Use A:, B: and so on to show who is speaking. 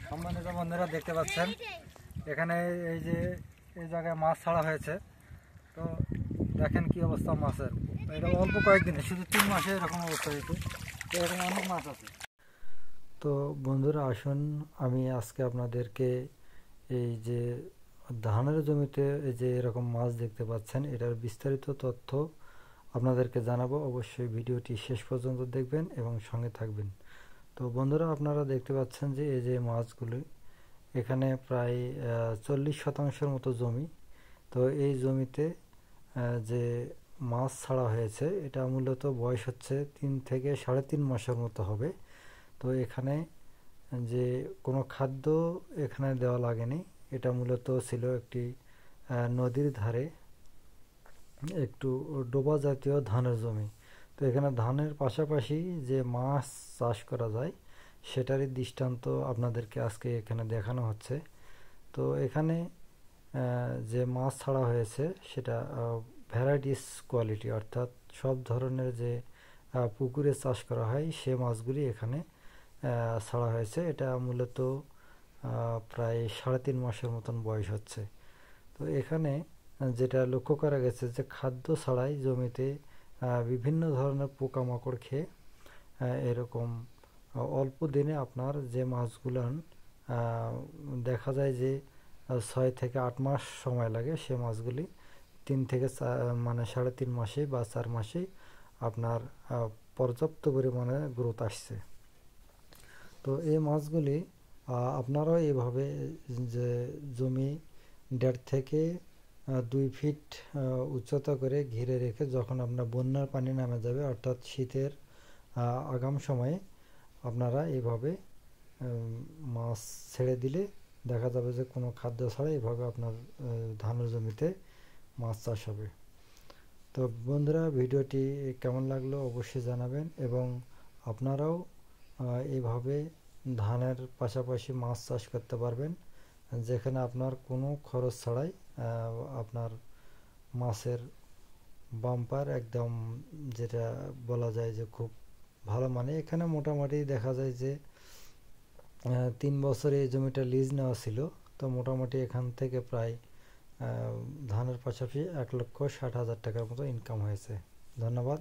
A: সম্মানিত বন্ধুরা দেখতে পাচ্ছেন এখানে এই যে এই জায়গায় মাছ ছাড়া হয়েছে। তো দেখেন কি অবস্থা মাছের, এটা অল্প কয়েকদিনে শুধু 3 মাসে এরকম অবস্থা হয়েছে। এরকম অনেক মাছ আছে। তো বন্ধুরা আসুন আমি আজকে আপনাদেরকে এই যে ধানের জমিতে এই যে এরকম মাছ দেখতে পাচ্ছেন এটার বিস্তারিত তথ্য আপনাদেরকে জানাবো। অবশ্যই ভিডিওটি শেষ পর্যন্ত দেখবেন এবং সঙ্গে থাকবেন। তো বন্ধুরা আপনারা দেখতে পাচ্ছেন যে এই যে মাছগুলি এখানে প্রায় 40% মতো জমি। তো এই জমিতে যে মাছ ছাড়া হয়েছে এটা মূলত বয়স হচ্ছে 3 থেকে 3.5 মাসের মতো হবে। তো এখানে যে কোনো খাদ্য এখানে দেওয়া লাগেনি, এটা মূলত ছিল একটি নদীর ধারে একটু ডোবা জাতীয় ধানের জমি। তো এখানে ধানের পাশাপাশি যে মাছ চাষ করা যায় সেটারই দৃষ্টান্ত আপনাদেরকে আজকে এখানে দেখানো হচ্ছে। তো এখানে যে মাছ ছাড়া হয়েছে সেটা ভ্যারাইটিস কোয়ালিটি, অর্থাৎ সব ধরনের যে পুকুরে চাষ করা হয় সে মাছগুলি এখানে ছাড়া হয়েছে। এটা মূলত প্রায় 3.5 মাসের মতন বয়স হচ্ছে। তো এখানে যেটা লক্ষ্য করা গেছে যে খাদ্য ছাড়াই জমিতে বিভিন্ন ধরনের পোকামাকড় খেয়ে এরকম অল্প দিনে আপনার যে মাছগুলান দেখা যায় যে 6 থেকে 8 মাস সময় লাগে, সে মাছগুলি 3 থেকে মানে 3.5 মাসে বা 4 মাসেই আপনার পর্যাপ্ত পরিমাণে গ্রোথ আসছে। তো এই মাছগুলি আপনারাও এইভাবে যে জমি 1.5 থেকে 2 ফিট উচ্চতা করে ঘিরে রেখে যখন আপনার বন্যার পানি নামে যাবে অর্থাৎ শীতের আগাম সময়ে আপনারা এইভাবে মাছ ছেড়ে দিলে দেখা যাবে যে কোনো খাদ্য ছাড়া এইভাবে আপনার ধানের জমিতে মাছ চাষ হবে। তো বন্ধুরা ভিডিওটি কেমন লাগলো অবশ্যই জানাবেন এবং আপনারাও এইভাবে ধানের পাশাপাশি মাছ চাষ করতে পারবেন, যেখানে আপনার কোনো খরচ ছাড়াই আপনার মাছের বাম্পার একদম, যেটা বলা যায় যে খুব ভালো। মানে এখানে মোটামুটি দেখা যায় যে 3 বছরে এই জমিটা লিজ নেওয়া ছিল। তো মোটামুটি এখান থেকে প্রায় ধানের পাশাপাশি 1,60,000 টাকার মতো ইনকাম হয়েছে। ধন্যবাদ।